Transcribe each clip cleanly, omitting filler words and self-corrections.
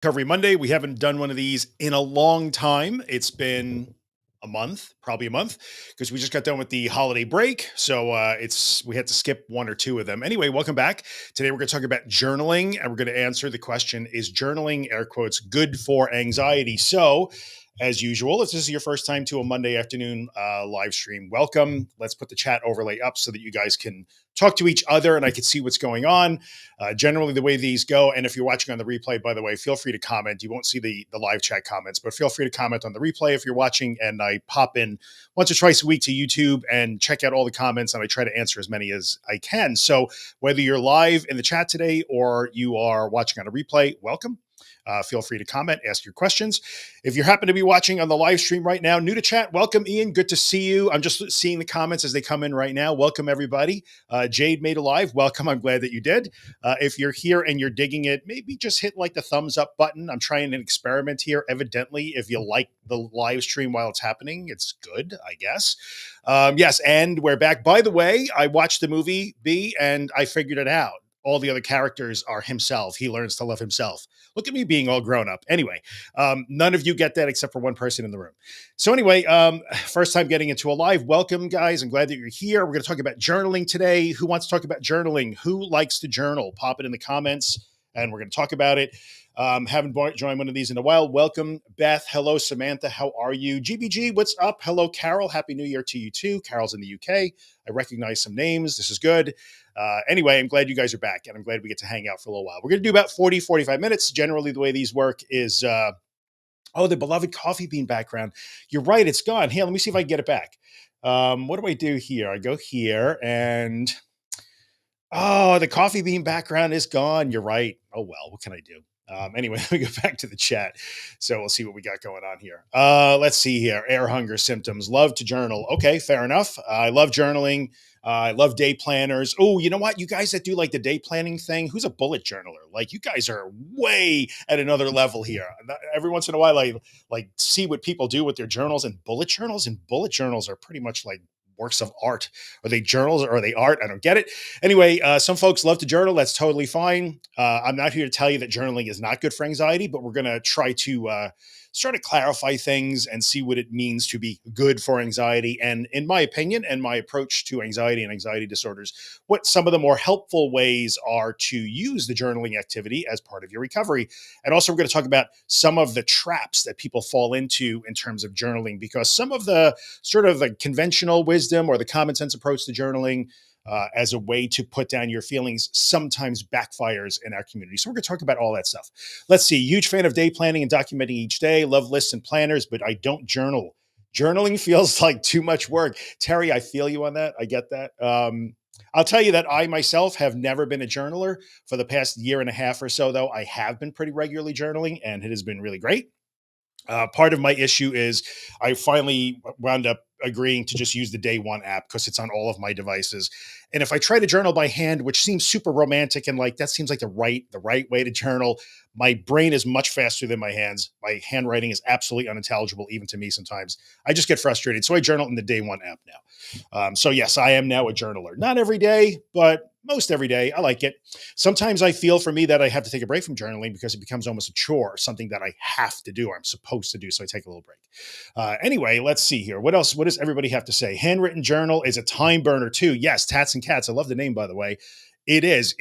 Recovery Monday. We haven't done one of these in a long time. It's been a month, probably a month, because we just got done with the holiday break. So it's we had to skip one or two of them. Anyway, welcome back. Today we're going to talk about journaling, and we're going to answer the question: is journaling, air quotes, good for anxiety? So, as usual, if this is your first time to a Monday afternoon live stream, welcome. Let's put the chat overlay up so that you guys can talk to each other and I can see what's going on. Generally, the way these go, and if you're watching on the replay, by the way, feel free to comment. You won't see the live chat comments, but feel free to comment on the replay if you're watching. And I pop in once or twice a week to YouTube and check out all the comments, and I try to answer as many as I can. So whether you're live in the chat today or you are watching on a replay, welcome. Feel free to comment, ask your questions. If you happen to be watching on the live stream right now, new to chat, welcome, Ian. Good to see you. I'm just seeing the comments as they come in right now. Welcome, everybody. Jade made a live. Welcome. I'm glad that you did. If you're here and you're digging it, maybe just hit like the thumbs up button. I'm trying an experiment here. Evidently, if you like the live stream while it's happening, it's good, I guess. Yes, and we're back. By the way, I watched the movie B and I figured it out. All the other characters are himself. He learns to love himself. Look at me being all grown up. Anyway, none of you get that except for one person in the room. So anyway, first time getting into a live. Welcome, guys. I'm glad that you're here. We're going to talk about journaling today. Who wants to talk about journaling? Who likes to journal? Pop it in the comments, and we're going to talk about it. Haven't joined one of these in a while. Welcome, Beth. Hello, Samantha. How are you? GBG, what's up? Hello, Carol. Happy New Year to you too. Carol's in the UK. I recognize some names. This is good. Anyway, I'm glad you guys are back, and I'm glad we get to hang out for a little while. We're going to do about 40, 45 minutes. Generally, the way these work is, the beloved coffee bean background. You're right. It's gone. Here, let me see if I can get it back. What do I do here? I go here, and the coffee bean background is gone. You're right. Oh, well, what can I do? Anyway, let me go back to the chat. So we'll see what we got going on here. Let's see here. Air hunger symptoms. Love to journal. Okay, fair enough. I love journaling. I love day planners. Oh, you know what? You guys that do like the day planning thing, who's a bullet journaler? Like you guys are way at another level here. Every once in a while, I like see what people do with their journals and bullet journals. And bullet journals are pretty much like works of art. Are they journals or are they art? I don't get it. Anyway, some folks love to journal. That's totally fine. I'm not here to tell you that journaling is not good for anxiety, but we're going to try to start to clarify things and see what it means to be good for anxiety. And in my opinion and my approach to anxiety and anxiety disorders, what some of the more helpful ways are to use the journaling activity as part of your recovery. And also, we're going to talk about some of the traps that people fall into in terms of journaling, because some of the sort of the conventional wisdom or the common sense approach to journaling as a way to put down your feelings sometimes backfires in our community. So we're going to talk about all that stuff. Let's see. Huge fan of day planning and documenting each day. Love lists and planners, but I don't journal. Journaling feels like too much work. Terry, I feel you on that. I get that. I'll tell you that I myself have never been a journaler. For the past year and a half or so, though, I have been pretty regularly journaling, and it has been really great. Part of my issue is I finally wound up agreeing to just use the Day One app because it's on all of my devices. And if I try to journal by hand, which seems super romantic and like that seems like the right way to journal, my brain is much faster than my hands. My handwriting is absolutely unintelligible even to me sometimes. I just get frustrated, so I journal in the Day One app now. So yes, I am now a journaler. Not every day, but most every day. I like it. Sometimes I feel for me that I have to take a break from journaling because it becomes almost a chore, something that I have to do or I'm supposed to do. So I take a little break. Anyway, let's see here. What else? What does everybody have to say? Handwritten journal is a time burner too. Yes, Tats and Cats. I love the name, by the way. It is.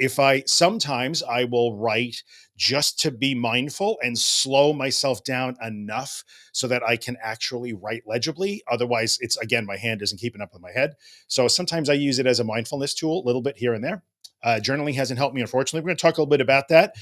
Sometimes I will write just to be mindful and slow myself down enough so that I can actually write legibly. Otherwise, it's again, my hand isn't keeping up with my head. So sometimes I use it as a mindfulness tool, a little bit here and there. Journaling hasn't helped me, unfortunately. We're going to talk a little bit about that.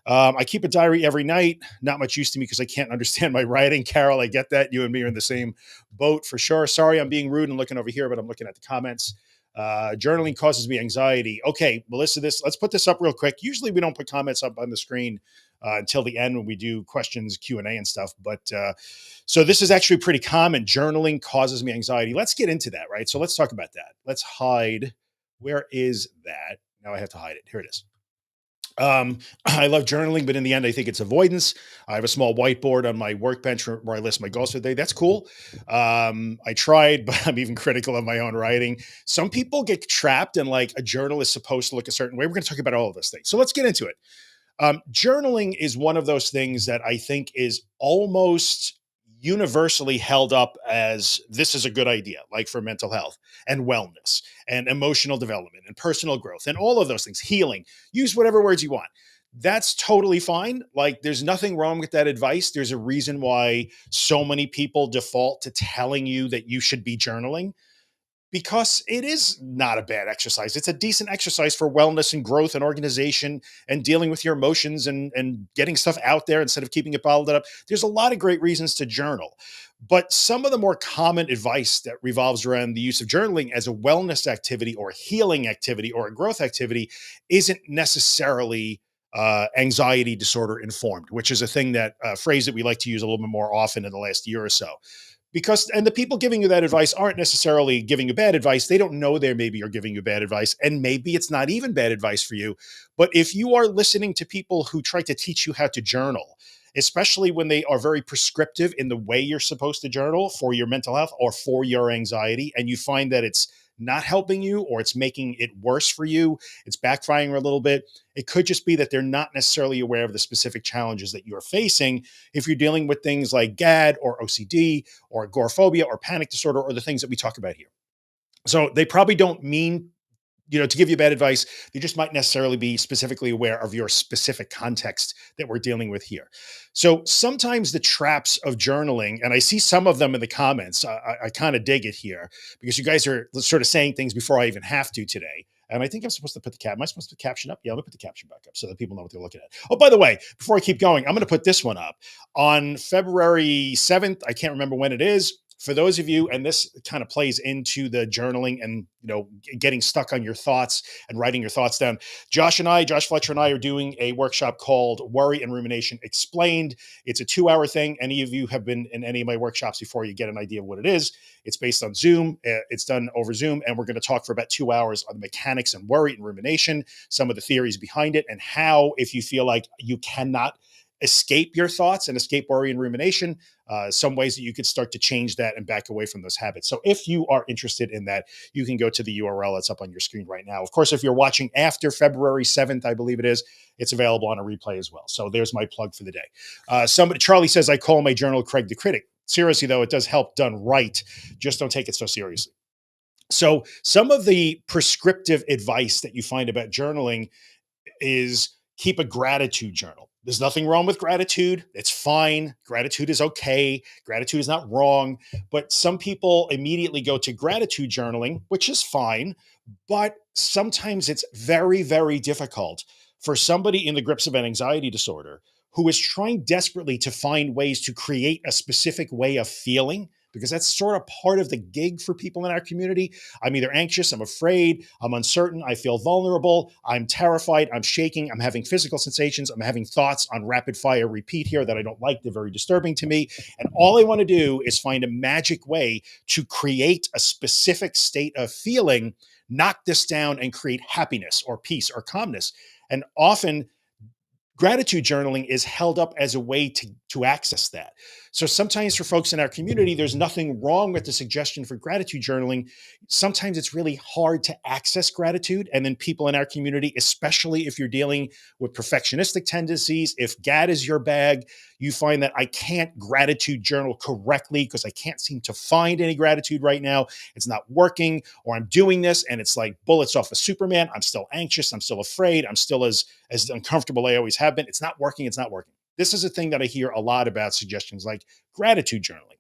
I keep a diary every night. Not much use to me because I can't understand my writing. Carol, I get that. You and me are in the same boat for sure. Sorry, I'm being rude and looking over here, but I'm looking at the comments. Journaling causes me anxiety. Okay, Melissa, let's put this up real quick. Usually we don't put comments up on the screen until the end when we do questions, Q&A and stuff. But so this is actually pretty common. Journaling causes me anxiety. Let's get into that, right? So let's talk about that. Let's hide. Where is that? Now I have to hide it. Here it is. I love journaling, but in the end, I think it's avoidance. I have a small whiteboard on my workbench where I list my goals for the day. That's cool. I tried, but I'm even critical of my own writing. Some people get trapped in like a journal is supposed to look a certain way. We're going to talk about all of this things. So let's get into it. Journaling is one of those things that I think is almost universally held up as this is a good idea, like for mental health and wellness and emotional development and personal growth and all of those things, healing. Use whatever words you want. That's totally fine. Like, there's nothing wrong with that advice. There's a reason why so many people default to telling you that you should be journaling, because it is not a bad exercise. It's a decent exercise for wellness and growth and organization and dealing with your emotions and getting stuff out there instead of keeping it bottled up. There's a lot of great reasons to journal. But some of the more common advice that revolves around the use of journaling as a wellness activity or a healing activity or a growth activity isn't necessarily anxiety disorder informed, which is a thing that phrase that we like to use a little bit more often in the last year or so. Because and the people giving you that advice aren't necessarily giving you bad advice. They don't know they maybe are giving you bad advice, and maybe it's not even bad advice for you. But if you are listening to people who try to teach you how to journal, especially when they are very prescriptive in the way you're supposed to journal for your mental health or for your anxiety, and you find that it's not helping you or it's making it worse for you, it's backfiring a little bit. It could just be that they're not necessarily aware of the specific challenges that you're facing if you're dealing with things like GAD or OCD or agoraphobia or panic disorder or the things that we talk about here. So they probably don't mean, to give you bad advice. They just might necessarily be specifically aware of your specific context that we're dealing with here. So sometimes the traps of journaling, and I see some of them in the comments, I kind of dig it here because you guys are sort of saying things before I even have to today. And I think I'm supposed to put the cap. Am I supposed to caption up? Yeah, let me put the caption back up so that people know what they're looking at. Oh, by the way, before I keep going, I'm going to put this one up on February 7th. I can't remember when it is. For those of you, and this kind of plays into the journaling and getting stuck on your thoughts and writing your thoughts down. Josh Fletcher and I are doing a workshop called Worry and Rumination Explained. It's a 2-hour thing. Any of you have been in any of my workshops before, you get an idea of what it is. It's based on Zoom. It's done over Zoom, and we're going to talk for about 2 hours on the mechanics and worry and rumination, some of the theories behind it, and how, if you feel like you cannot escape your thoughts and escape worry and rumination, some ways that you could start to change that and back away from those habits. So if you are interested in that, you can go to the URL that's up on your screen right now. Of course, if you're watching after February 7th, I believe it is, it's available on a replay as well. So there's my plug for the day. Charlie says, I call my journal Craig the Critic. Seriously, though, it does help done right. Just don't take it so seriously. So some of the prescriptive advice that you find about journaling is keep a gratitude journal. There's nothing wrong with gratitude. It's fine. Gratitude is okay. Gratitude is not wrong. But some people immediately go to gratitude journaling, which is fine. But sometimes it's very, very difficult for somebody in the grips of an anxiety disorder who is trying desperately to find ways to create a specific way of feeling, because that's sort of part of the gig for people in our community. I'm either anxious, I'm afraid, I'm uncertain, I feel vulnerable, I'm terrified, I'm shaking, I'm having physical sensations, I'm having thoughts on rapid fire repeat here that I don't like, they're very disturbing to me. And all I want to do is find a magic way to create a specific state of feeling, knock this down and create happiness or peace or calmness. And often gratitude journaling is held up as a way to access that. So sometimes for folks in our community, there's nothing wrong with the suggestion for gratitude journaling. Sometimes it's really hard to access gratitude. And then people in our community, especially if you're dealing with perfectionistic tendencies, if GAD is your bag, you find that I can't gratitude journal correctly because I can't seem to find any gratitude right now. It's not working, or I'm doing this and it's like bullets off of Superman. I'm still anxious. I'm still afraid. I'm still as uncomfortable as I always have been. It's not working. It's not working. This is a thing that I hear a lot about, suggestions like gratitude journaling,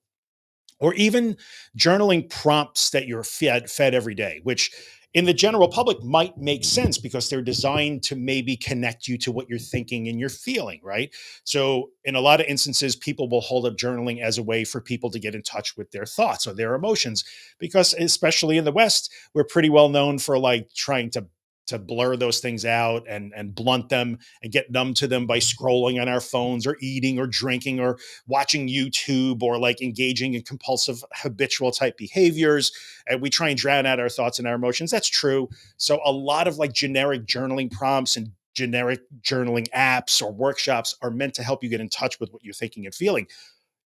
or even journaling prompts that you're fed every day, which in the general public might make sense because they're designed to maybe connect you to what you're thinking and you're feeling, right? So in a lot of instances, people will hold up journaling as a way for people to get in touch with their thoughts or their emotions, because especially in the West, we're pretty well known for like trying to blur those things out and blunt them and get numb to them by scrolling on our phones or eating or drinking or watching YouTube or like engaging in compulsive habitual type behaviors. And we try and drown out our thoughts and our emotions. That's true. So a lot of like generic journaling prompts and generic journaling apps or workshops are meant to help you get in touch with what you're thinking and feeling.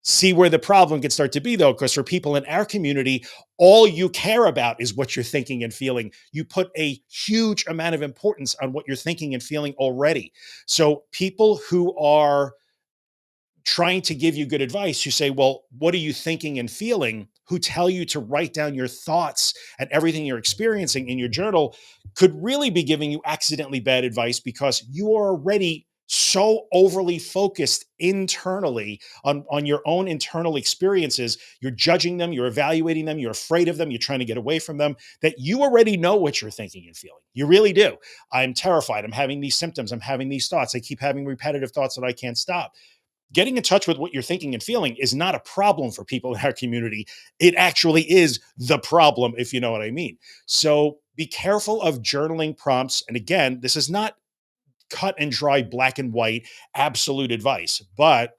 See where the problem can start to be, though, because for people in our community, all you care about is what you're thinking and feeling. You put a huge amount of importance on what you're thinking and feeling already. So people who are trying to give you good advice, you say, well, what are you thinking and feeling? Who tell you to write down your thoughts and everything you're experiencing in your journal could really be giving you accidentally bad advice because you are already so overly focused internally on your own internal experiences. You're judging them, you're evaluating them, you're afraid of them, you're trying to get away from them, that you already know what you're thinking and feeling. You really do. I'm terrified. I'm having these symptoms. I'm having these thoughts. I keep having repetitive thoughts that I can't stop. Getting in touch with what you're thinking and feeling is not a problem for people in our community. It actually is the problem, if you know what I mean. So be careful of journaling prompts. And again, this is not cut and dry, black and white, absolute advice. But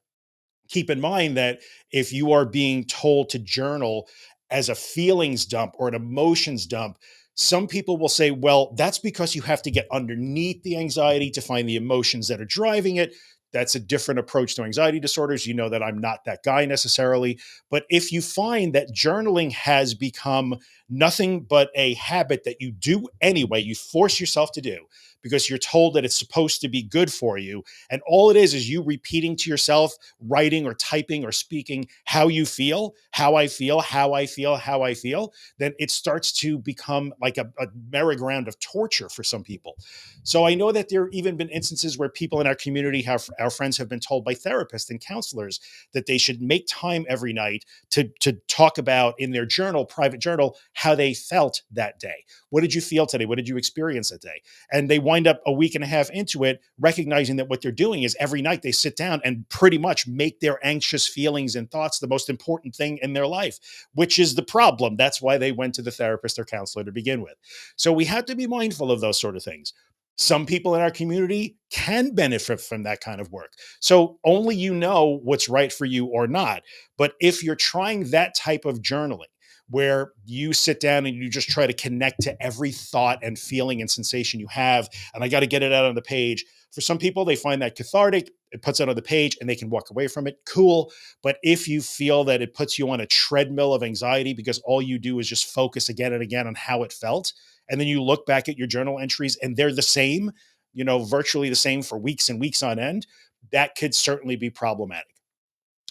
keep in mind that if you are being told to journal as a feelings dump or an emotions dump, some people will say, well, that's because you have to get underneath the anxiety to find the emotions that are driving it. That's a different approach to anxiety disorders. You know that I'm not that guy necessarily. But if you find that journaling has become nothing but a habit that you do anyway, you force yourself to do because you're told that it's supposed to be good for you. And all it is you repeating to yourself, writing or typing or speaking how you feel, how I feel, how I feel, how I feel, then it starts to become like a merry-go-round of torture for some people. So I know that there have even been instances where people in our community, our friends have been told by therapists and counselors that they should make time every night to talk about in their journal, private journal, how they felt that day. What did you feel today? What did you experience that day? And they wind up a week and a half into it, recognizing that what they're doing is every night they sit down and pretty much make their anxious feelings and thoughts the most important thing in their life, which is the problem. That's why they went to the therapist or counselor to begin with. So we have to be mindful of those sort of things. Some people in our community can benefit from that kind of work. So only you know what's right for you or not. But if you're trying that type of journaling, where you sit down and you just try to connect to every thought and feeling and sensation you have, and I got to get it out on the page. For some people, they find that cathartic. It puts it on the page and they can walk away from it. Cool. But if you feel that it puts you on a treadmill of anxiety because all you do is just focus again and again on how it felt, and then you look back at your journal entries and they're the same, virtually the same for weeks and weeks on end, that could certainly be problematic.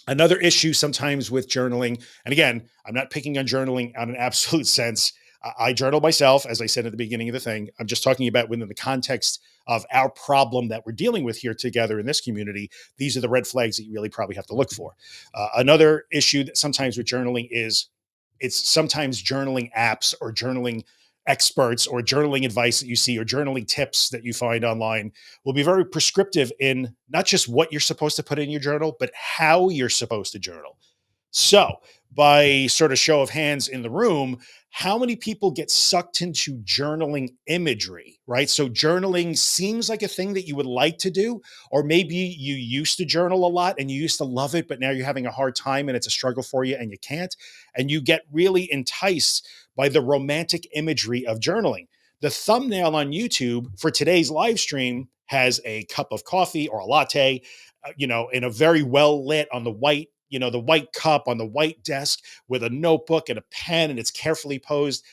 Another issue sometimes with journaling, and again, I'm not picking on journaling on an absolute sense. I journal myself, as I said at the beginning of the thing. I'm just talking about within the context of our problem that we're dealing with here together in this community. These are the red flags that you really probably have to look for. Another issue that sometimes with journaling is it's sometimes journaling apps or journaling experts or journaling advice that you see or journaling tips that you find online will be very prescriptive in not just what you're supposed to put in your journal, but how you're supposed to journal. So, by sort of show of hands in the room, how many people get sucked into journaling imagery, right? So, journaling seems like a thing that you would like to do, or maybe you used to journal a lot and you used to love it, but now you're having a hard time and it's a struggle for you and you can't. And you get really enticed by the romantic imagery of journaling. The thumbnail on YouTube for today's live stream has a cup of coffee or a latte, in a very well lit on the white, the white cup on the white desk with a notebook and a pen, and it's carefully posed.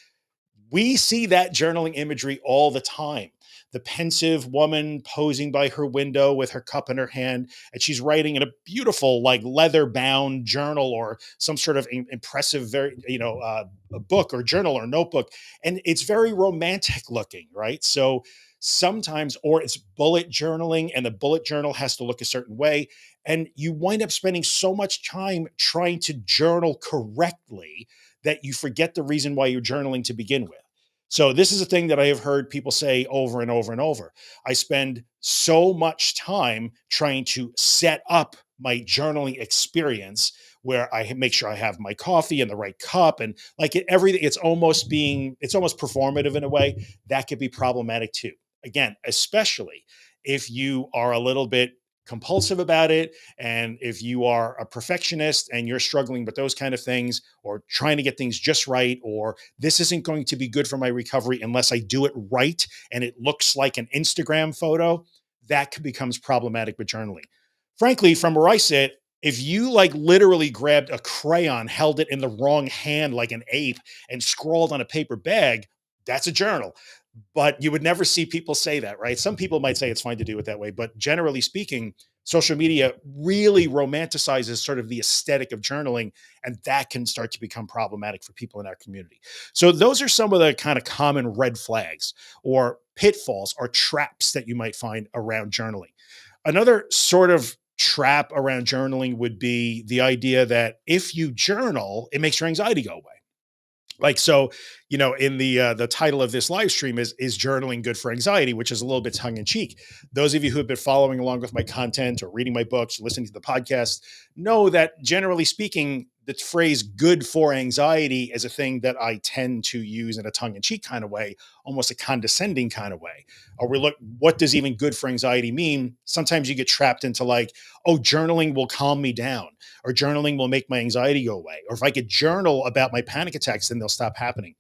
We see that journaling imagery all the time. The pensive woman posing by her window with her cup in her hand, and she's writing in a beautiful, like leather bound journal or some sort of impressive, very, a book or journal or notebook. And it's very romantic looking, right? So sometimes, or it's bullet journaling, and the bullet journal has to look a certain way. And you wind up spending so much time trying to journal correctly that you forget the reason why you're journaling to begin with. So this is a thing that I have heard people say over and over and over. I spend so much time trying to set up my journaling experience where I make sure I have my coffee in the right cup and like everything. It's almost performative in a way that could be problematic too. Again, especially if you are a little bit compulsive about it, and if you are a perfectionist and you're struggling with those kind of things or trying to get things just right, or this isn't going to be good for my recovery unless I do it right and it looks like an Instagram photo, that becomes problematic with journaling. Frankly, from where I sit, If you like literally grabbed a crayon, held it in the wrong hand like an ape, and scrawled on a paper bag, that's a journal. But you would never see people say that, right? Some people might say it's fine to do it that way, but generally speaking, social media really romanticizes sort of the aesthetic of journaling, and that can start to become problematic for people in our community. So, those are some of the kind of common red flags or pitfalls or traps that you might find around journaling. Another sort of trap around journaling would be the idea that if you journal, it makes your anxiety go away. Like, so, in the title of this live stream is journaling good for anxiety, which is a little bit tongue in cheek. Those of you who have been following along with my content or reading my books or listening to the podcast know that generally speaking, the phrase good for anxiety is a thing that I tend to use in a tongue in cheek kind of way, almost a condescending kind of way. Or we look, what does even good for anxiety mean? Sometimes you get trapped into like, oh, journaling will calm me down, or journaling will make my anxiety go away. Or if I could journal about my panic attacks, then they'll stop happening.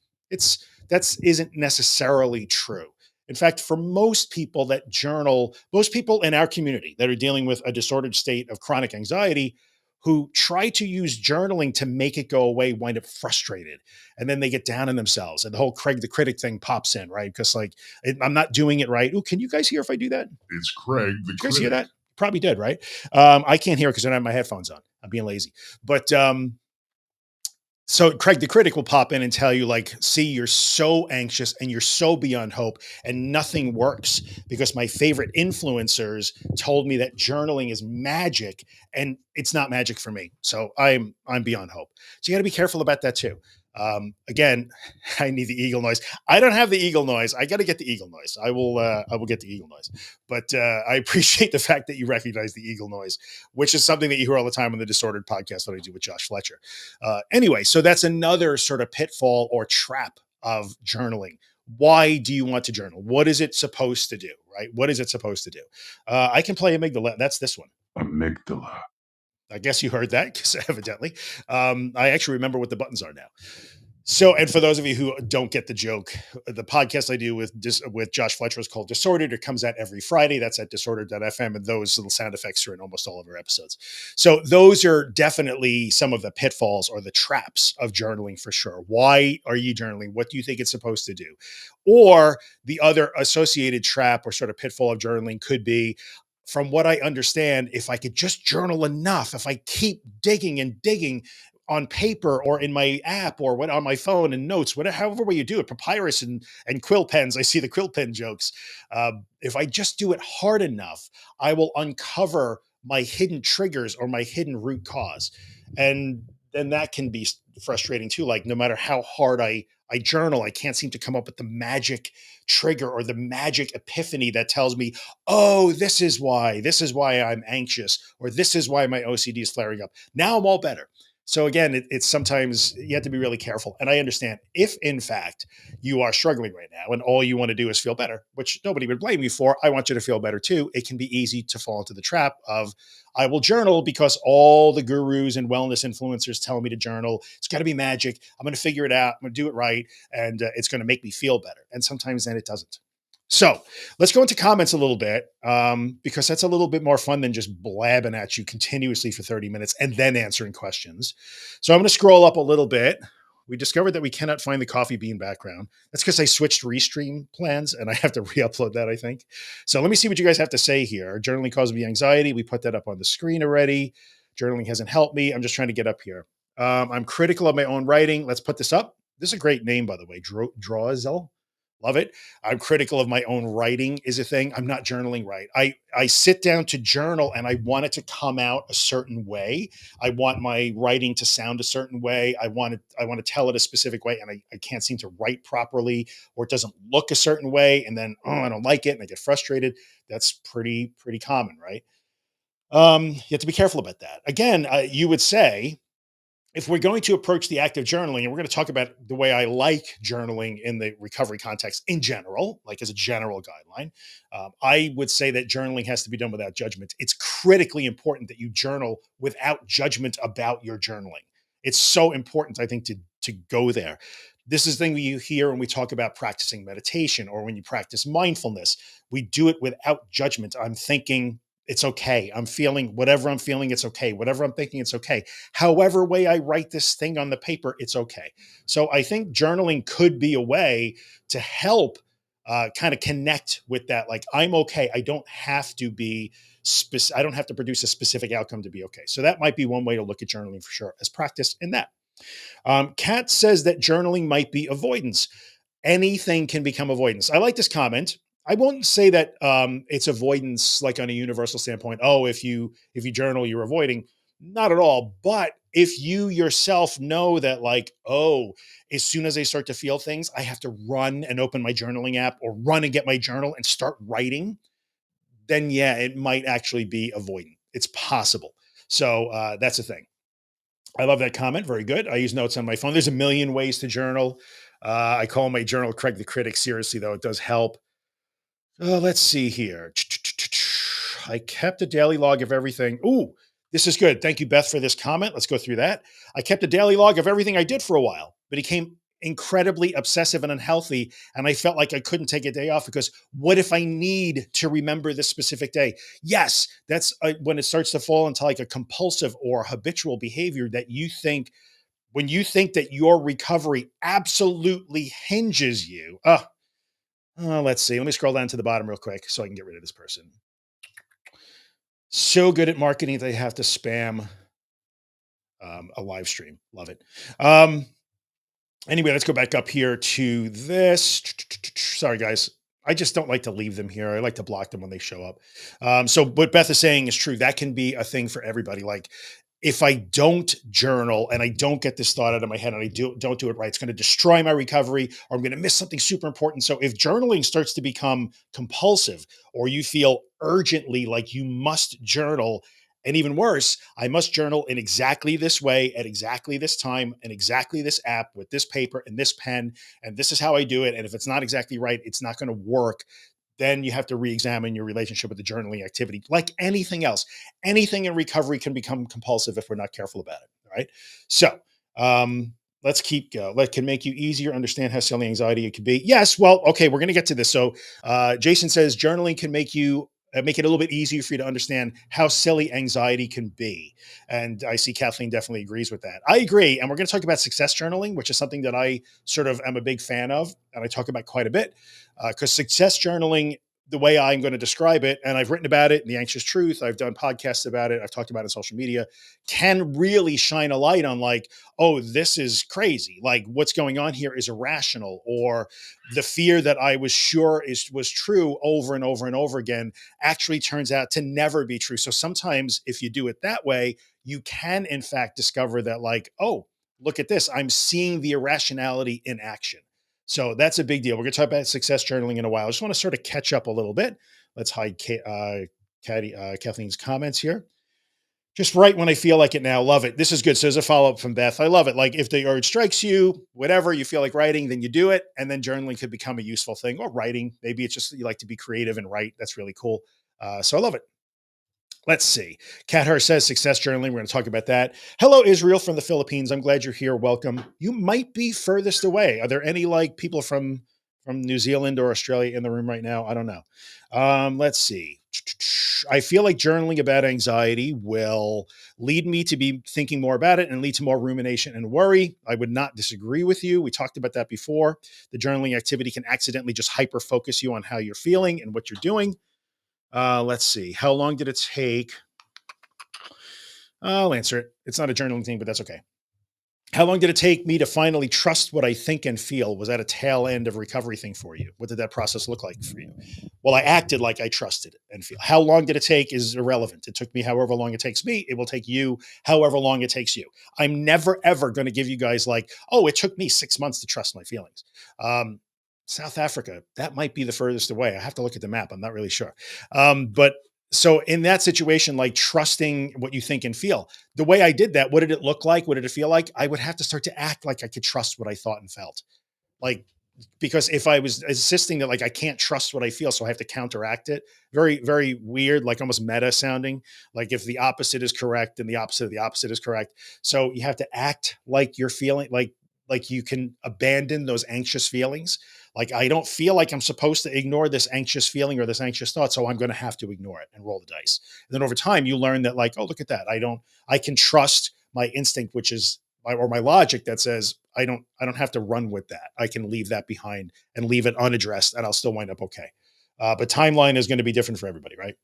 That's isn't necessarily true. In fact, for most people that journal, most people in our community that are dealing with a disordered state of chronic anxiety who try to use journaling to make it go away wind up frustrated, and then they get down on themselves, and the whole Craig the critic thing pops in, right? Because like, I'm not doing it right. Oh, can you guys hear if I do that? It's Craig the You guys hear Critic. that? Probably did, right? I can't hear because I don't have my headphones on. I'm being lazy. But so Craig the critic will pop in and tell you, like, see, you're so anxious and you're so beyond hope and nothing works because my favorite influencers told me that journaling is magic and it's not magic for me. So I'm beyond hope. So you got to be careful about that too. Again, I need the eagle noise. I don't have the eagle noise. I got to get the eagle noise. I will get the eagle noise. But I appreciate the fact that you recognize the eagle noise, which is something that you hear all the time on the Disordered podcast that I do with Josh Fletcher. Anyway, so that's another sort of pitfall or trap of journaling. Why do you want to journal? What is it supposed to do? Right? What is it supposed to do? I can play amygdala. That's this one. Amygdala. I guess you heard that because evidently, I actually remember what the buttons are now. So, and for those of you who don't get the joke, the podcast I do with Josh Fletcher is called Disordered. It comes out every Friday. That's at disordered.fm. And those little sound effects are in almost all of our episodes. So those are definitely some of the pitfalls or the traps of journaling for sure. Why are you journaling? What do you think it's supposed to do? Or the other associated trap or sort of pitfall of journaling could be, from what I understand, if I could just journal enough, if I keep digging and digging on paper or in my app or what on my phone and notes, whatever, however way you do it, papyrus and quill pens. I see the quill pen jokes. If I just do it hard enough, I will uncover my hidden triggers or my hidden root cause. And then that can be frustrating too. Like no matter how hard I journal, I can't seem to come up with the magic trigger or the magic epiphany that tells me, oh, this is why I'm anxious, or this is why my OCD is flaring up. Now I'm all better. So again, it's sometimes you have to be really careful. And I understand if in fact you are struggling right now and all you want to do is feel better, which nobody would blame you for. I want you to feel better too. It can be easy to fall into the trap of, I will journal because all the gurus and wellness influencers tell me to journal. It's got to be magic. I'm going to figure it out. I'm going to do it right. And it's going to make me feel better. And sometimes then it doesn't. So let's go into comments a little bit because that's a little bit more fun than just blabbing at you continuously for 30 minutes and then answering questions. So I'm going to scroll up a little bit. We discovered that we cannot find the coffee bean background. That's because I switched Restream plans and I have to re-upload that, I think. So let me see what you guys have to say here. Journaling causes me anxiety. We put that up on the screen already. Journaling hasn't helped me. I'm just trying to get up here. I'm critical of my own writing. Let's put this up. This is a great name, by the way. Drazel. Love it. I'm critical of my own writing is a thing. I'm not journaling right. I sit down to journal and I want it to come out a certain way. I want my writing to sound a certain way. I want to tell it a specific way, and I can't seem to write properly, or it doesn't look a certain way, and then I don't like it and I get frustrated. That's pretty common, right? You have to be careful about that. Again, you would say, if we're going to approach the act of journaling, and we're going to talk about the way I like journaling in the recovery context in general, like as a general guideline, I would say that journaling has to be done without judgment. It's critically important that you journal without judgment about your journaling. It's so important, I think, to go there. This is the thing you hear when we talk about practicing meditation or when you practice mindfulness. We do it without judgment. I'm thinking it's okay. I'm feeling whatever I'm feeling, it's okay. Whatever I'm thinking, it's okay. However way I write this thing on the paper, it's okay. So I think journaling could be a way to help kind of connect with that. Like, I'm okay. I don't have to be I don't have to produce a specific outcome to be okay. So that might be one way to look at journaling for sure, as practice in that. Kat says that journaling might be avoidance. Anything can become avoidance. I like this comment. I won't say that it's avoidance like on a universal standpoint. Oh, if you journal, you're avoiding. Not at all. But if you yourself know that, like, oh, as soon as I start to feel things, I have to run and open my journaling app or run and get my journal and start writing, then yeah, it might actually be avoidant. It's possible. So that's a thing. I love that comment. Very good. I use notes on my phone. There's a million ways to journal. I call my journal Craig the Critic. Seriously, though, it does help. Let's see here. I kept a daily log of everything. Ooh, this is good. Thank you, Beth, for this comment. Let's go through that. I kept a daily log of everything I did for a while, but it became incredibly obsessive and unhealthy. And I felt like I couldn't take a day off because what if I need to remember this specific day? Yes, that's when it starts to fall into like a compulsive or habitual behavior that you think, when you think that your recovery absolutely hinges you. Let's see. Let me scroll down to the bottom real quick so I can get rid of this person. So good at marketing they have to spam a live stream. Love it. Anyway, let's go back up here to this. Sorry, guys. I just don't like to leave them here. I like to block them when they show up. So what Beth is saying is true. That can be a thing for everybody. Like, if I don't journal and I don't get this thought out of my head and I don't do it right, it's going to destroy my recovery, or I'm going to miss something super important. So if journaling starts to become compulsive, or you feel urgently like you must journal, and even worse, I must journal in exactly this way at exactly this time and exactly this app with this paper and this pen, and this is how I do it. And if it's not exactly right, it's not going to work. Then you have to re-examine your relationship with the journaling activity. Like anything else, anything in recovery can become compulsive if we're not careful about it. All right. So let's keep go. That can make you easier understand how silly anxiety it could be. Yes. Well, okay, we're going to get to this. So Jason says journaling can make you make it a little bit easier for you to understand how silly anxiety can be. And I see Kathleen definitely agrees with that. I agree. And we're going to talk about success journaling, which is something that I sort of am a big fan of. And I talk about quite a bit because success journaling, the way I'm going to describe it, and I've written about it in The Anxious Truth, I've done podcasts about it, I've talked about it on social media, can really shine a light on like, oh, this is crazy. Like what's going on here is irrational, or the fear that I was sure was true over and over and over again actually turns out to never be true. So sometimes if you do it that way, you can in fact discover that like, oh, look at this. I'm seeing the irrationality in action. So that's a big deal. We're going to talk about success journaling in a while. I just want to sort of catch up a little bit. Let's hide Kathleen's comments here. Just right when I feel like it now. Love it. This is good. So there's a follow-up from Beth. I love it. Like if the urge strikes you, whatever you feel like writing, then you do it. And then journaling could become a useful thing, or writing. Maybe it's just you like to be creative and write. That's really cool. So I love it. Let's see. Kat Hur says success journaling. We're going to talk about that. Hello, Israel from the Philippines. I'm glad you're here. Welcome. You might be furthest away. Are there any like people from New Zealand or Australia in the room right now? I don't know. Let's see. I feel like journaling about anxiety will lead me to be thinking more about it and lead to more rumination and worry. I would not disagree with you. We talked about that before. The journaling activity can accidentally just hyper focus you on how you're feeling and what you're doing. Let's see. How long did it take? I'll answer it. It's not a journaling thing, but that's okay. How long did it take me to finally trust what I think and feel? Was that a tail end of recovery thing for you? What did that process look like for you? Well, I acted like I trusted it and feel. How long did it take is irrelevant. It took me however long it takes me. It will take you however long it takes you. I'm never, ever going to give you guys like, oh, it took me 6 months to trust my feelings. South Africa, that might be the furthest away. I have to look at the map. I'm not really sure. But so in that situation, like trusting what you think and feel, the way I did that, what did it look like? What did it feel like? I would have to start to act like I could trust what I thought and felt. Like, because if I was insisting that like I can't trust what I feel, so I have to counteract it, very, very weird, like almost meta sounding. Like if the opposite is correct, then the opposite of the opposite is correct. So you have to act like you're feeling like you can abandon those anxious feelings. Like I don't feel like I'm supposed to ignore this anxious feeling or this anxious thought, so I'm going to have to ignore it and roll the dice. And then over time, you learn that like, oh, look at that. I can trust my instinct, which is or my logic that says I don't have to run with that. I can leave that behind and leave it unaddressed, and I'll still wind up okay. But timeline is going to be different for everybody, right?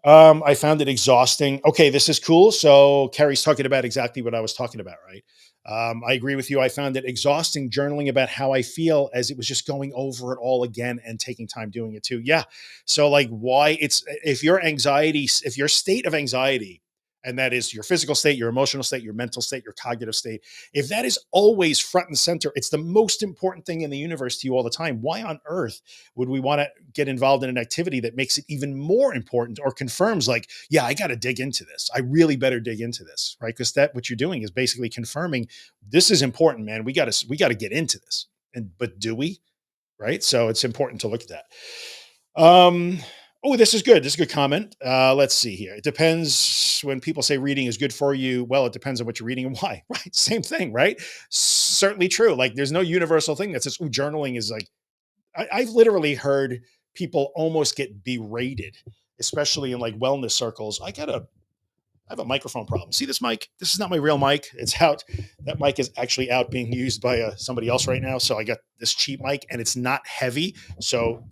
I found it exhausting. Okay, this is cool. So Carrie's talking about exactly what I was talking about, right? I agree with you. I found it exhausting journaling about how I feel as it was just going over it all again and taking time doing it too. Yeah. So like why it's if your anxiety, if your state of anxiety, and that is your physical state, your emotional state, your mental state, your cognitive state, if that is always front and center, it's the most important thing in the universe to you all the time. Why on earth would we want to get involved in an activity that makes it even more important or confirms like, yeah, I got to dig into this. I really better dig into this, right? Because that what you're doing is basically confirming this is important, man. We got to get into this. And but do we? Right? So it's important to look at that. Oh, this is good. This is a good comment. Let's see here. It depends when people say reading is good for you. Well, it depends on what you're reading and why, right? Same thing, right? Certainly true. Like there's no universal thing that says, oh, journaling is like I've literally heard people almost get berated, especially in like wellness circles. I have a microphone problem. See this mic? This is not my real mic. It's out. That mic is actually out being used by somebody else right now. So I got this cheap mic, and it's not heavy. So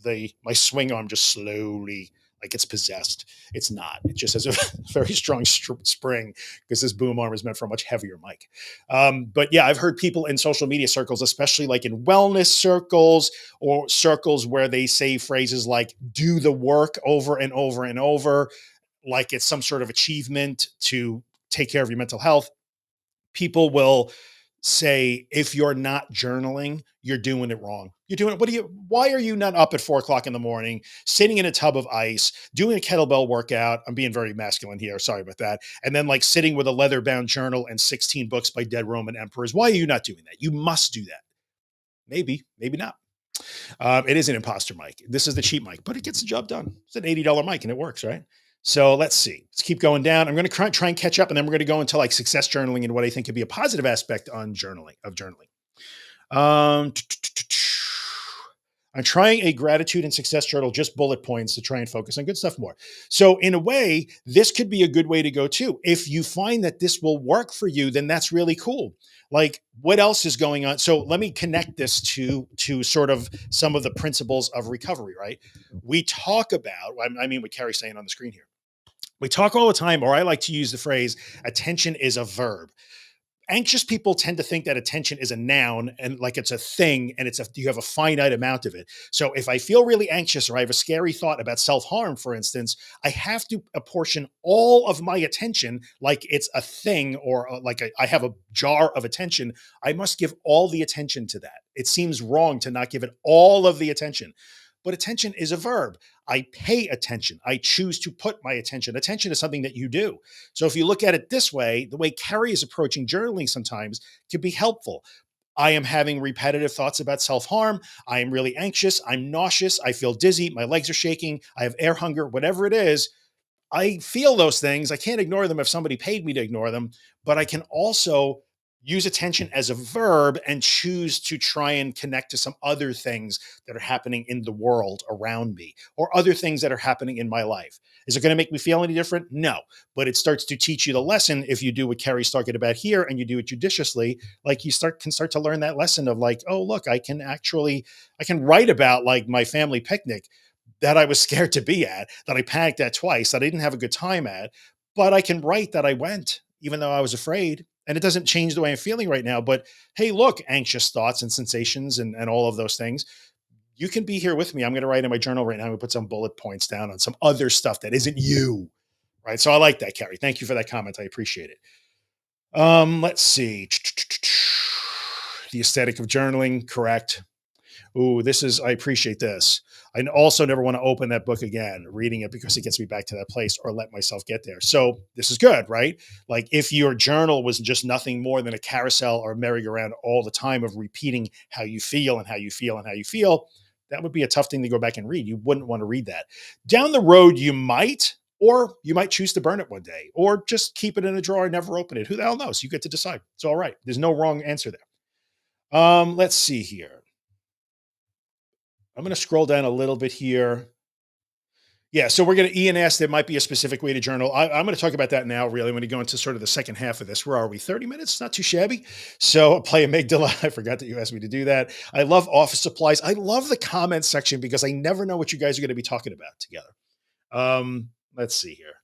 my swing arm just slowly like it's possessed. It's not. It just has a very strong spring because this boom arm is meant for a much heavier mic. But yeah, I've heard people in social media circles, especially like in wellness circles or circles where they say phrases like "do the work" over and over and over like it's some sort of achievement to take care of your mental health. People will say, if you're not journaling, you're doing it wrong. You're doing it. Why are you not up at 4 o'clock in the morning, sitting in a tub of ice, doing a kettlebell workout? I'm being very masculine here. Sorry about that. And then like sitting with a leather bound journal and 16 books by dead Roman emperors. Why are you not doing that? You must do that. Maybe, maybe not. It is an imposter mic. This is the cheap mic, but it gets the job done. It's an $80 mic and it works, right? So let's see. Let's keep going down. I'm going to try and catch up, and then we're going to go into like success journaling and what I think could be a positive aspect on journaling. Um, I'm trying a gratitude and success journal, just bullet points to try and focus on good stuff more. So in a way, this could be a good way to go too. If you find that this will work for you, then that's really cool. Like what else is going on? So let me connect this to sort of some of the principles of recovery, right? We talk about, I mean, what Carrie's saying on the screen here. We talk all the time, or I like to use the phrase, attention is a verb. Anxious people tend to think that attention is a noun and like it's a thing and you have a finite amount of it. So if I feel really anxious or I have a scary thought about self-harm, for instance, I have to apportion all of my attention like it's a thing or I have a jar of attention. I must give all the attention to that. It seems wrong to not give it all of the attention. But attention is a verb. I pay attention. I choose to put my attention. Attention is something that you do. So if you look at it this way, the way Carrie is approaching journaling sometimes can be helpful. I am having repetitive thoughts about self-harm. I am really anxious. I'm nauseous. I feel dizzy. My legs are shaking. I have air hunger, whatever it is. I feel those things. I can't ignore them if somebody paid me to ignore them, but I can also use attention as a verb and choose to try and connect to some other things that are happening in the world around me or other things that are happening in my life. Is it going to make me feel any different? No, but it starts to teach you the lesson if you do what Carrie's talking about here and you do it judiciously. Like you can start to learn that lesson of like, oh, look, I can write about like my family picnic that I was scared to be at, that I panicked at twice, that I didn't have a good time at, but I can write that I went, even though I was afraid. And it doesn't change the way I'm feeling right now. But hey, look, anxious thoughts and sensations and all of those things. You can be here with me. I'm going to write in my journal right now. I'm going to put some bullet points down on some other stuff that isn't you. Right. So I like that, Carrie. Thank you for that comment. I appreciate it. Let's see. The aesthetic of journaling, correct. Ooh, I appreciate this. I also never want to open that book again, reading it because it gets me back to that place or let myself get there. So this is good, right? Like if your journal was just nothing more than a carousel or merry-go-round all the time of repeating how you feel and how you feel and how you feel, that would be a tough thing to go back and read. You wouldn't want to read that. Down the road, you might, or you might choose to burn it one day or just keep it in a drawer and never open it. Who the hell knows? You get to decide. It's all right. There's no wrong answer there. Let's see here. I'm going to scroll down a little bit here. Yeah, so we're going to Ian asked there might be a specific way to journal. I'm going to talk about that now. Really, when we go into sort of the second half of this, where are we? 30 minutes, not too shabby. So play amygdala. I forgot that you asked me to do that. I love office supplies. I love the comment section because I never know what you guys are going to be talking about together. Let's see here.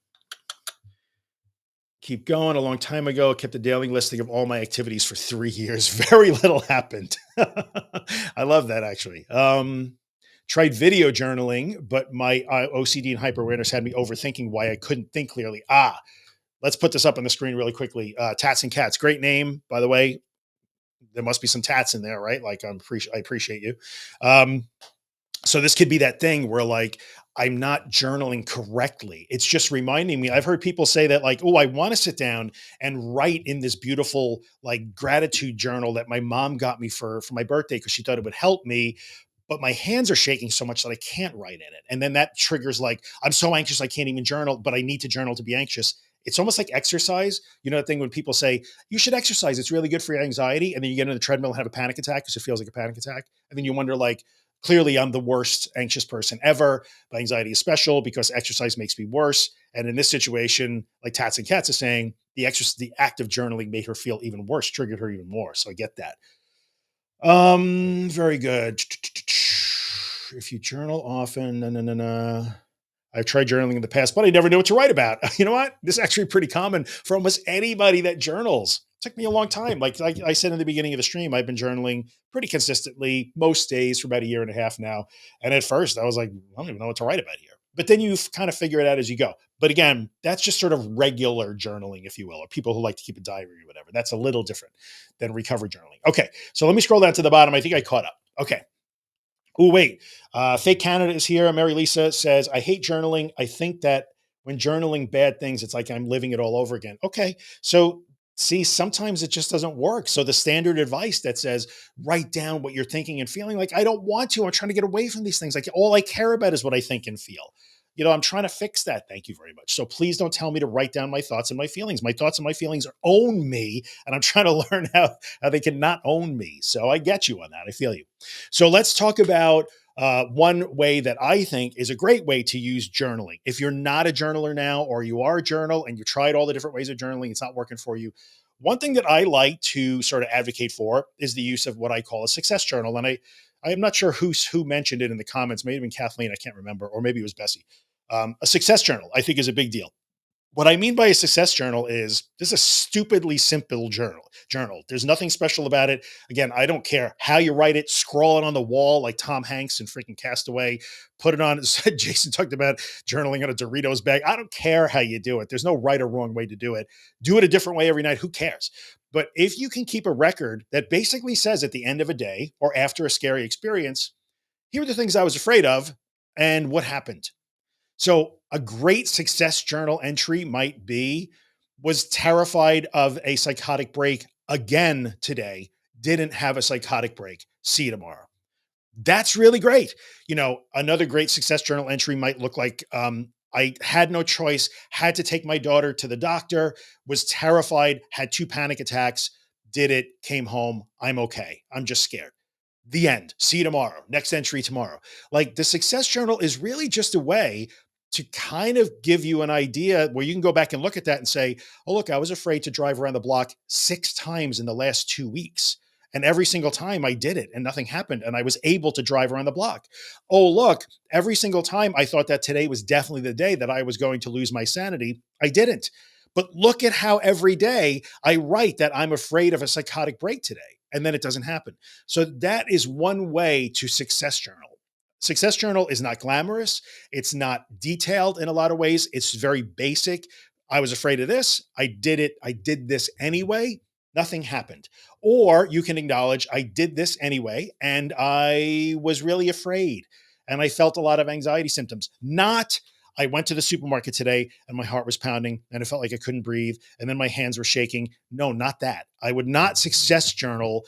Keep going. A long time ago, kept a daily listing of all my activities for 3 years. Very little happened. I love that actually. Tried video journaling, but my OCD and hyper awareness had me overthinking why I couldn't think clearly. Let's put this up on the screen really quickly. Tats and Cats, great name, by the way. There must be some tats in there, right? Like I appreciate you. So this could be that thing where like I'm not journaling correctly. It's just reminding me. I've heard people say that like, oh, I want to sit down and write in this beautiful like gratitude journal that my mom got me for my birthday because she thought it would help me. But my hands are shaking so much that I can't write in it. And then that triggers like, I'm so anxious I can't even journal, but I need to journal to be anxious. It's almost like exercise. You know, that thing when people say, you should exercise, it's really good for your anxiety. And then you get on the treadmill and have a panic attack because it feels like a panic attack. And then you wonder, like, clearly I'm the worst anxious person ever. But anxiety is special because exercise makes me worse. And in this situation, like Tats and Cats is saying, the act of journaling made her feel even worse, triggered her even more. So I get that. Very good. If you journal often, I've tried journaling in the past, but I never knew what to write about. You know what? This is actually pretty common for almost anybody that journals. It took me a long time. Like I said in the beginning of the stream, I've been journaling pretty consistently most days for about a year and a half now. And at first I was like, I don't even know what to write about here. But then you kind of figure it out as you go. But again, that's just sort of regular journaling, if you will, or people who like to keep a diary or whatever. That's a little different than recovery journaling. Okay. So let me scroll down to the bottom. I think I caught up. Okay. Oh, wait. Fake Canada is here. Mary Lisa says, I hate journaling. I think that when journaling bad things, it's like I'm living it all over again. Okay. So, see, sometimes it just doesn't work. So, the standard advice that says, write down what you're thinking and feeling, like, I don't want to. I'm trying to get away from these things. Like, all I care about is what I think and feel. You know, I'm trying to fix that. Thank you very much. So please don't tell me to write down my thoughts and my feelings. My thoughts and my feelings own me, and I'm trying to learn how they can not own me. So I get you on that. I feel you. So let's talk about one way that I think is a great way to use journaling. If you're not a journaler now, or you are a journal and you tried all the different ways of journaling, it's not working for you. One thing that I like to sort of advocate for is the use of what I call a success journal. And I am not sure who mentioned it in the comments. Maybe it was Kathleen, I can't remember, or maybe it was Bessie. A success journal, I think, is a big deal. What I mean by a success journal is this is a stupidly simple journal. There's nothing special about it. Again, I don't care how you write it. Scroll it on the wall like Tom Hanks in freaking Castaway. Put it on. Jason talked about journaling on a Doritos bag. I don't care how you do it. There's no right or wrong way to do it. Do it a different way every night. Who cares? But if you can keep a record that basically says at the end of a day or after a scary experience, here are the things I was afraid of and what happened. So a great success journal entry might be, was terrified of a psychotic break again today, didn't have a psychotic break. See you tomorrow. That's really great. You know, another great success journal entry might look like, I had no choice, had to take my daughter to the doctor, was terrified, had 2 panic attacks, did it, came home. I'm okay. I'm just scared. The end. See you tomorrow. Next entry tomorrow. Like, the success journal is really just a way to kind of give you an idea where you can go back and look at that and say, oh, look, I was afraid to drive around the block 6 times in the last 2 weeks. And every single time I did it and nothing happened. And I was able to drive around the block. Oh, look, every single time I thought that today was definitely the day that I was going to lose my sanity, I didn't. But look at how every day I write that I'm afraid of a psychotic break today. And then it doesn't happen. So that is one way to success journal. Success journal is not glamorous. It's not detailed in a lot of ways. It's very basic. I was afraid of this. I did it. I did this anyway. Nothing happened. Or you can acknowledge I did this anyway, and I was really afraid and I felt a lot of anxiety symptoms. Not, I went to the supermarket today and my heart was pounding and it felt like I couldn't breathe and then my hands were shaking. No, not that. I would not success journal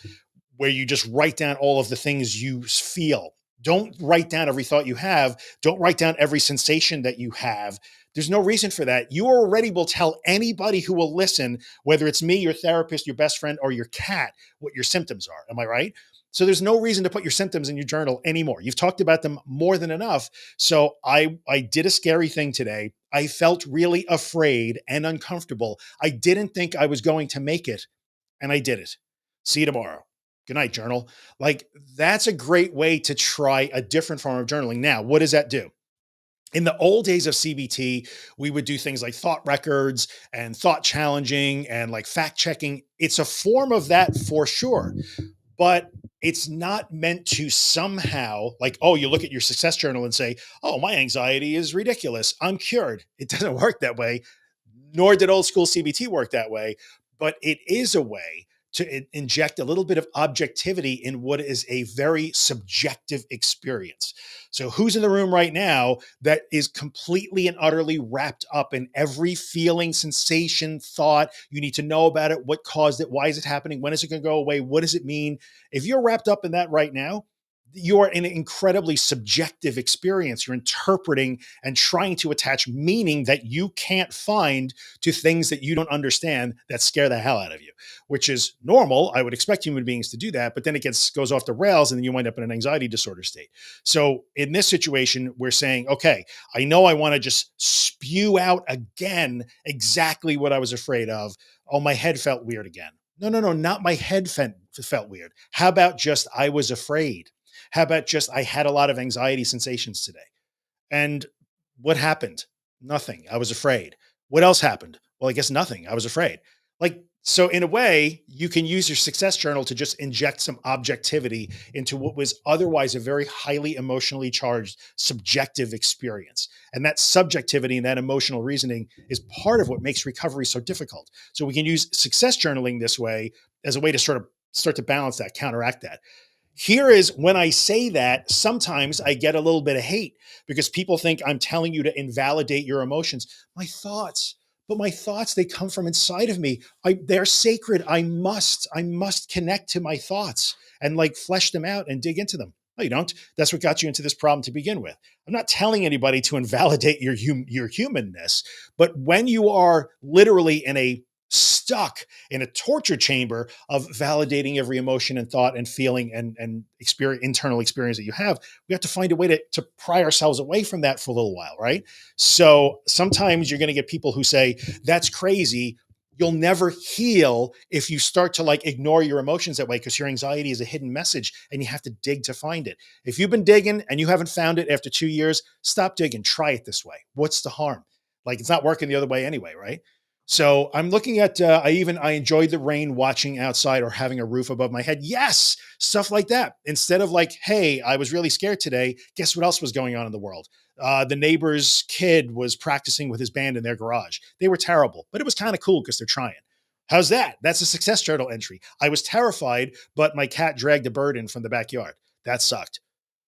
where you just write down all of the things you feel. Don't write down every thought you have. Don't write down every sensation that you have. There's no reason for that. You already will tell anybody who will listen, whether it's me, your therapist, your best friend, or your cat, what your symptoms are. Am I right? So there's no reason to put your symptoms in your journal anymore. You've talked about them more than enough. So I did a scary thing today. I felt really afraid and uncomfortable. I didn't think I was going to make it, and I did it. See you tomorrow. Good night, journal. Like, that's a great way to try a different form of journaling. Now, what does that do? In the old days of CBT, we would do things like thought records and thought challenging and like fact checking. It's a form of that for sure, but it's not meant to somehow like, oh, you look at your success journal and say, oh, my anxiety is ridiculous, I'm cured. It doesn't work that way, nor did old school CBT work that way. But it is a way to inject a little bit of objectivity in what is a very subjective experience. So, who's in the room right now that is completely and utterly wrapped up in every feeling, sensation, thought? You need to know about it. What caused it? Why is it happening? When is it going to go away? What does it mean? If you're wrapped up in that right now, you're in an incredibly subjective experience. You're interpreting and trying to attach meaning that you can't find to things that you don't understand that scare the hell out of you, which is normal. I would expect human beings to do that, but then it goes off the rails and then you wind up in an anxiety disorder state. So in this situation, we're saying, okay, I know I want to just spew out again exactly what I was afraid of. Oh, my head felt weird again. No, no, no, not my head felt weird. How about just I was afraid? How about just I had a lot of anxiety sensations today? And what happened? Nothing. I was afraid. What else happened? Well, I guess nothing. I was afraid. Like, so in a way, you can use your success journal to just inject some objectivity into what was otherwise a very highly emotionally charged subjective experience. And that subjectivity and that emotional reasoning is part of what makes recovery so difficult. So we can use success journaling this way as a way to sort of start to balance that, counteract that. Here is when I say that, sometimes I get a little bit of hate because people think I'm telling you to invalidate your emotions. My thoughts, but my thoughts, they come from inside of me. They're sacred. I must connect to my thoughts and like flesh them out and dig into them. No, you don't. That's what got you into this problem to begin with. I'm not telling anybody to invalidate your humanness, but when you are literally stuck in a torture chamber of validating every emotion and thought and feeling and internal experience that you have, we have to find a way to pry ourselves away from that for a little while, right? So sometimes you're going to get people who say, that's crazy. You'll never heal if you start to like ignore your emotions that way, because your anxiety is a hidden message and you have to dig to find it. If you've been digging and you haven't found it after 2 years, stop digging, try it this way. What's the harm? Like, it's not working the other way anyway, right? So I'm looking at, I enjoyed the rain watching outside or having a roof above my head. Yes, stuff like that. Instead of like, hey, I was really scared today. Guess what else was going on in the world? The neighbor's kid was practicing with his band in their garage. They were terrible, but it was kind of cool because they're trying. How's that? That's a success journal entry. I was terrified, but my cat dragged a bird in from the backyard. That sucked.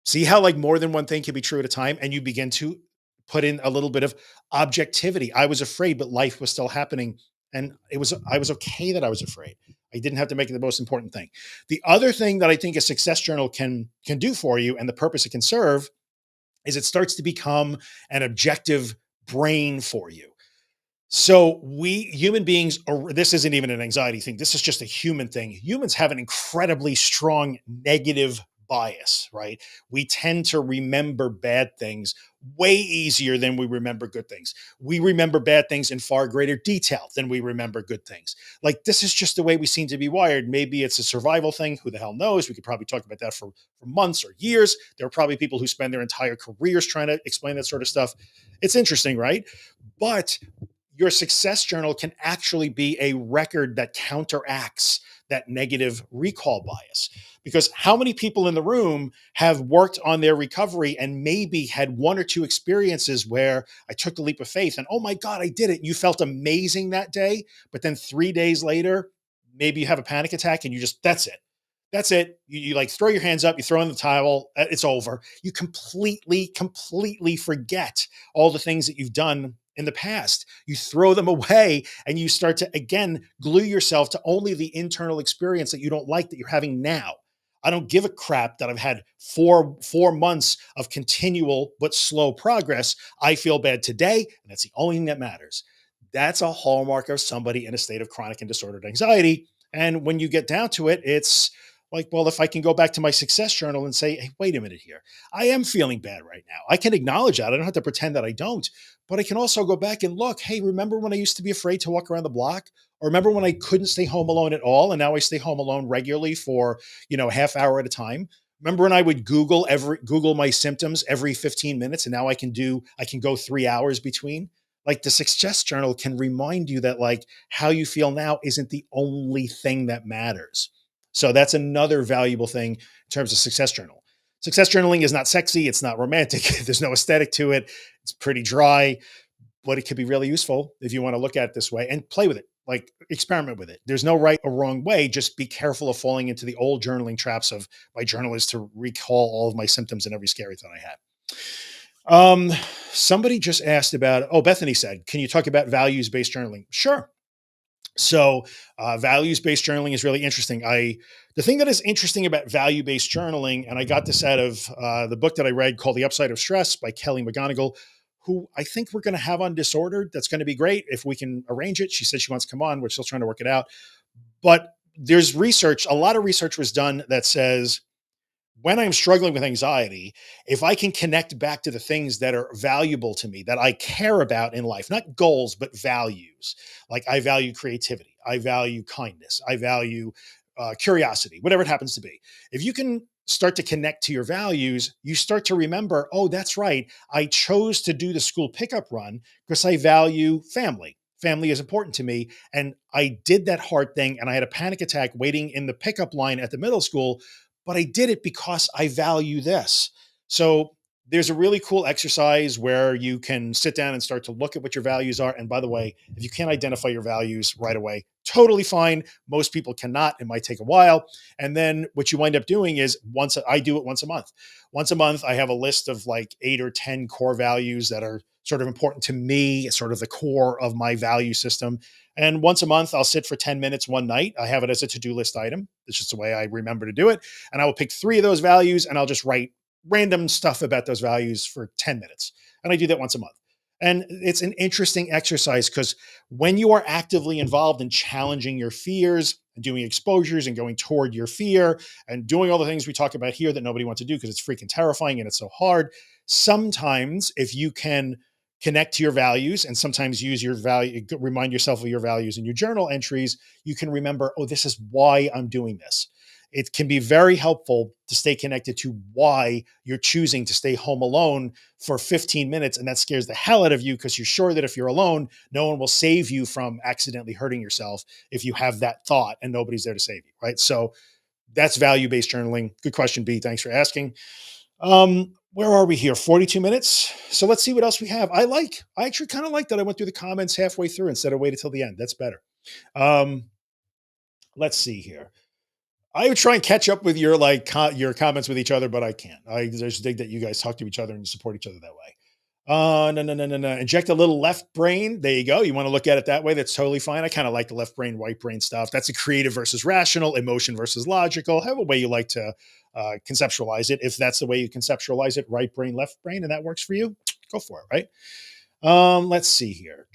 See how like more than one thing can be true at a time, and you begin to put in a little bit of objectivity. I was afraid, but life was still happening, and I was okay that I was afraid. I didn't have to make it the most important thing. The other thing that I think a success journal can do for you, and the purpose it can serve, is it starts to become an objective brain for you. So we human beings, or this isn't even an anxiety thing. This is just a human thing. Humans have an incredibly strong negative bias, right? We tend to remember bad things way easier than we remember good things. We remember bad things in far greater detail than we remember good things. Like, this is just the way we seem to be wired. Maybe it's a survival thing. Who the hell knows? We could probably talk about that for months or years. There are probably people who spend their entire careers trying to explain that sort of stuff. It's interesting, right? But your success journal can actually be a record that counteracts that negative recall bias. Because how many people in the room have worked on their recovery and maybe had one or two experiences where I took the leap of faith and, oh my God, I did it. You felt amazing that day. But then 3 days later, maybe you have a panic attack and you just, that's it. That's it. You like throw your hands up, you throw in the towel, it's over. You completely forget all the things that you've done in the past. You throw them away and you start to, again, glue yourself to only the internal experience that you don't like that you're having now. I don't give a crap that I've had four months of continual but slow progress. I feel bad today, and that's the only thing that matters. That's a hallmark of somebody in a state of chronic and disordered anxiety. And when you get down to it, it's like, well, if I can go back to my success journal and say, hey, wait a minute here, I am feeling bad right now. I can acknowledge that. I don't have to pretend that I don't, but I can also go back and look, hey, remember when I used to be afraid to walk around the block? Or remember when I couldn't stay home alone at all? And now I stay home alone regularly for, a half hour at a time. Remember when I would Google my symptoms every 15 minutes, and now I can go 3 hours between. Like the success journal can remind you that like how you feel now isn't the only thing that matters. So that's another valuable thing in terms of success journal. Success journaling is not sexy. It's not romantic. There's no aesthetic to it. It's pretty dry, but it could be really useful if you want to look at it this way and play with it, like experiment with it. There's no right or wrong way. Just be careful of falling into the old journaling traps of my journal is to recall all of my symptoms and every scary thought I had. Somebody just asked about, Bethany said, can you talk about values-based journaling? Sure. So values-based journaling is really interesting. The thing that is interesting about value-based journaling, and I got this out of the book that I read called The Upside of Stress by Kelly McGonigal, who I think we're going to have on Disordered. That's going to be great if we can arrange it. She said she wants to come on. We're still trying to work it out. But there's research, a lot of research was done that says when I'm struggling with anxiety, if I can connect back to the things that are valuable to me, that I care about in life, not goals, but values. Like I value creativity, I value kindness, I value curiosity, whatever it happens to be. If you can start to connect to your values, you start to remember, oh, that's right. I chose to do the school pickup run because I value family. Family is important to me. And I did that hard thing and I had a panic attack waiting in the pickup line at the middle school, but I did it because I value this. So there's a really cool exercise where you can sit down and start to look at what your values are. And by the way, if you can't identify your values right away, totally fine. Most people cannot. It might take a while. And then what you wind up doing is I do it once a month. Once a month, I have a list of like 8 or 10 core values that are sort of important to me, sort of the core of my value system. And once a month, I'll sit for 10 minutes one night. I have it as a to-do list item. It's just the way I remember to do it. And I will pick 3 of those values and I'll just write random stuff about those values for 10 minutes. And I do that once a month. And it's an interesting exercise because when you are actively involved in challenging your fears and doing exposures and going toward your fear and doing all the things we talk about here that nobody wants to do because it's freaking terrifying and it's so hard, sometimes if you can connect to your values and sometimes use your value, remind yourself of your values in your journal entries, you can remember, oh, this is why I'm doing this. It can be very helpful to stay connected to why you're choosing to stay home alone for 15 minutes. And that scares the hell out of you because you're sure that if you're alone, no one will save you from accidentally hurting yourself if you have that thought and nobody's there to save you, right? So that's value-based journaling. Good question, B. Thanks for asking. Where are we here? 42 minutes. So let's see what else we have. I actually kind of like that I went through the comments halfway through instead of waiting till the end. That's better. Let's see here. I would try and catch up with your your comments with each other, but I can't. I just dig that you guys talk to each other and you support each other that way. No. Inject a little left brain. There you go. You want to look at it that way. That's totally fine. I kind of like the left brain, right brain stuff. That's a creative versus rational, emotion versus logical. Have a way you like to conceptualize it. If that's the way you conceptualize it, right brain, left brain, and that works for you, go for it, right? Let's see here.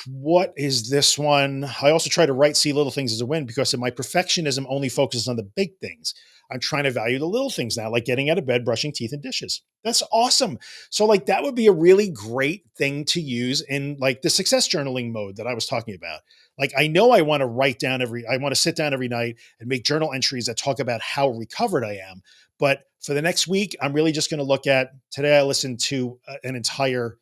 What is this one? I also try to see little things as a win because of my perfectionism only focuses on the big things. I'm trying to value the little things now, like getting out of bed, brushing teeth, and dishes. That's awesome. So like that would be a really great thing to use in like the success journaling mode that I was talking about. Like I know I want to sit down every night and make journal entries that talk about how recovered I am. But for the next week, I'm really just going to look at today. I listened to an entire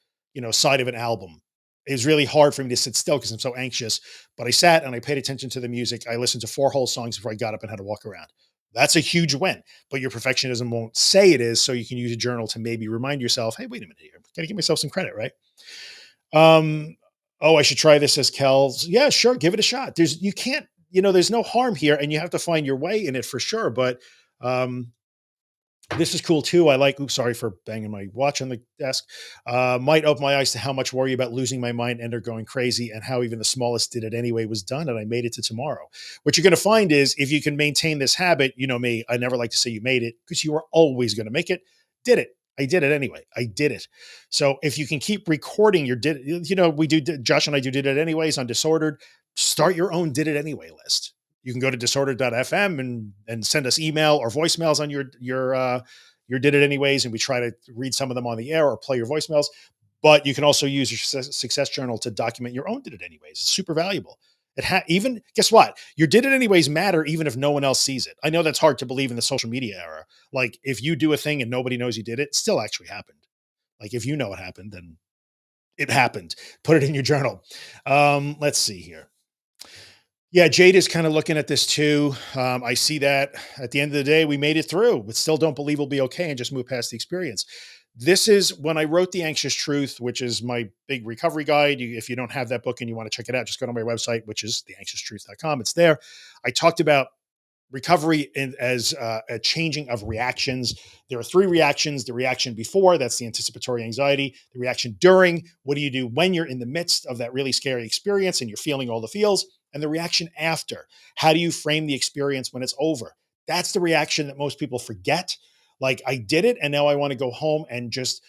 side of an album. It was really hard for me to sit still because I'm so anxious, but I sat and I paid attention to the music. I listened to 4 whole songs before I got up and had to walk around. That's a huge win, but your perfectionism won't say it is. So you can use a journal to maybe remind yourself, hey, wait a minute here. Got to give myself some credit, right? I should try this as Kel's. Yeah, sure. Give it a shot. There's no harm here and you have to find your way in it for sure. But This is cool too. I like, oops, sorry for banging my watch on the desk. Might open my eyes to how much worry about losing my mind and or going crazy and how even the smallest did it anyway was done. And I made it to tomorrow. What you're going to find is if you can maintain this habit, you know me, I never like to say you made it because you are always going to make it. Did it. I did it anyway. I did it. So if you can keep recording your we do, Josh and I do did it anyways on Disordered. Start your own did it anyway list. You can go to disordered.fm and send us email or voicemails on your did it anyways, and we try to read some of them on the air or play your voicemails. But you can also use your success journal to document your own did it anyways. It's super valuable. Even guess what? Your did it anyways matter even if no one else sees it. I know that's hard to believe in the social media era. Like if you do a thing and nobody knows you did it, it still actually happened. Like if you know it happened, then it happened. Put it in your journal. Let's see here. Yeah, Jade is kind of looking at this too. I see that at the end of the day, we made it through, but still don't believe we'll be okay and just move past the experience. This is when I wrote The Anxious Truth, which is my big recovery guide. If you don't have that book and you want to check it out, just go to my website, which is theanxioustruth.com. It's there. I talked about recovery as a changing of reactions. There are three reactions: the reaction before, that's the anticipatory anxiety; the reaction during, what do you do when you're in the midst of that really scary experience and you're feeling all the feels; and the reaction after, how do you frame the experience when it's over? That's the reaction that most people forget. Like, I did it and now I want to go home and just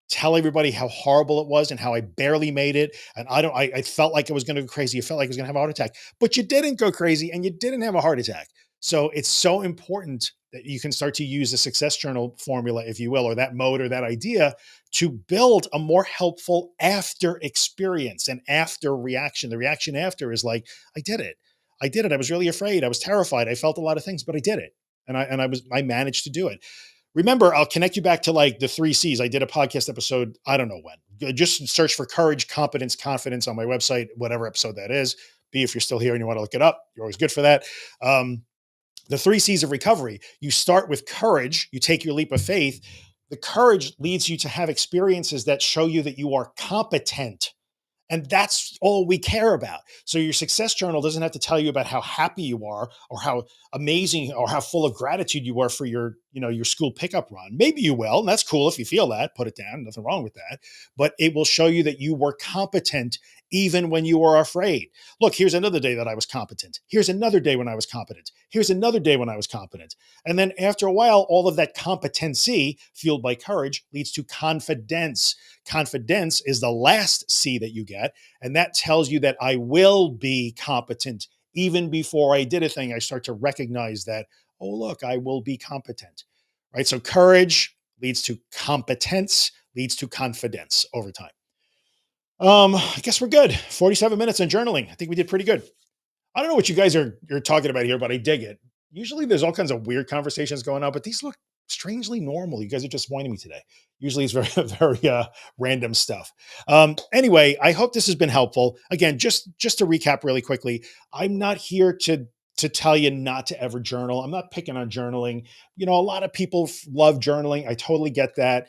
tell everybody how horrible it was and how I barely made it. And I felt like I was going to go crazy. I felt like I was going to have a heart attack, but you didn't go crazy and you didn't have a heart attack. So it's so important that you can start to use the success journal formula, if you will, or that mode or that idea to build a more helpful after experience and after reaction. The reaction after is like, I did it. I did it. I was really afraid. I was terrified. I felt a lot of things, but I did it. And I managed to do it. Remember, I'll connect you back to like the 3 C's. I did a podcast episode, I don't know when. Just search for courage, competence, confidence on my website, whatever episode that is. B, if you're still here and you want to look it up, you're always good for that. The 3 C's of recovery. You start with courage. You take your leap of faith. The courage leads you to have experiences that show you that you are competent. And that's all we care about. So your success journal doesn't have to tell you about how happy you are or how amazing or how full of gratitude you are for your school pickup run. Maybe you will, and that's cool if you feel that, put it down, nothing wrong with that. But it will show you that you were competent even when you were afraid. Look, here's another day that I was competent. Here's another day when I was competent. Here's another day when I was competent. And then after a while, all of that competency fueled by courage leads to confidence. Confidence is the last C that you get. And that tells you that I will be competent. Even before I did a thing, I start to recognize that, oh, look, I will be competent, right? So courage leads to competence, leads to confidence over time. I guess we're good. 47 minutes on journaling. I think we did pretty good. I don't know what you guys you're talking about here, but I dig it. Usually there's all kinds of weird conversations going on, but these look strangely normal. You guys are just whining me today. Usually it's very, very random stuff. Anyway, I hope this has been helpful. Again, just to recap really quickly, I'm not here to tell you not to ever journal. I'm not picking on journaling. A lot of people love journaling. I totally get that.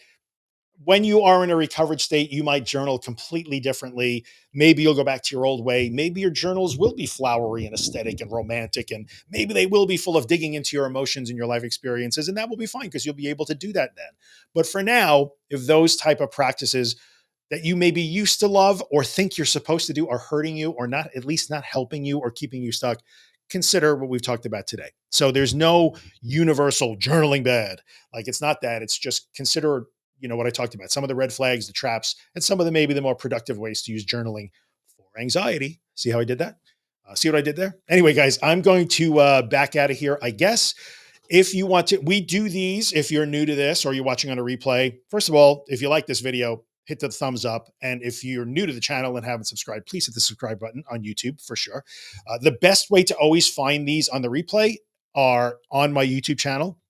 When you are in a recovered state, you might journal completely differently. Maybe you'll go back to your old way. Maybe your journals will be flowery and aesthetic and romantic, and maybe they will be full of digging into your emotions and your life experiences, and that will be fine because you'll be able to do that then. But for now, if those type of practices that you maybe used to love or think you're supposed to do are hurting you or not, at least not helping you or keeping you stuck, consider what we've talked about today. So there's no universal journaling bad. Like it's not that. It's just consider what I talked about, some of the red flags, the traps, and some of the maybe the more productive ways to use journaling for anxiety. See how I did that? See what I did there? Anyway, guys, I'm going to back out of here, I guess. If you want to, we do these if you're new to this or you're watching on a replay. First of all, if you like this video, hit the thumbs up. And if you're new to the channel and haven't subscribed, please hit the subscribe button on YouTube for sure. The best way to always find these on the replay are on my YouTube channel.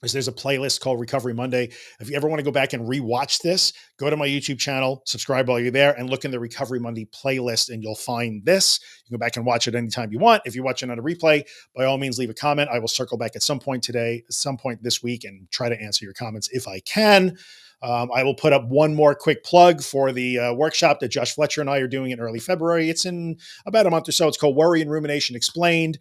There's a playlist called Recovery Monday. If you ever want to go back and rewatch this, go to my YouTube channel, subscribe while you're there, and look in the Recovery Monday playlist, and you'll find this. You can go back and watch it anytime you want. If you're watching on a replay, by all means, leave a comment. I will circle back at some point today, at some point this week, and try to answer your comments if I can. I will put up one more quick plug for the workshop that Josh Fletcher and I are doing in early February. It's in about a month or so. It's called Worry and Rumination Explained.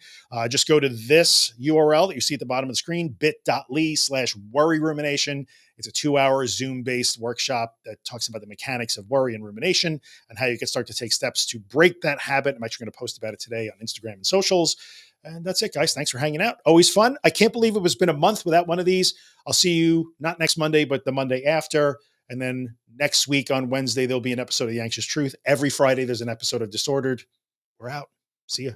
Just go to this URL that you see at the bottom of the screen, bit.ly/worry rumination. It's a 2-hour Zoom-based workshop that talks about the mechanics of worry and rumination and how you can start to take steps to break that habit. I'm actually going to post about it today on Instagram and socials. And that's it, guys. Thanks for hanging out. Always fun. I can't believe it was been a month without one of these. I'll see you not next Monday, but the Monday after. And then next week on Wednesday, there'll be an episode of The Anxious Truth. Every Friday, there's an episode of Disordered. We're out. See ya.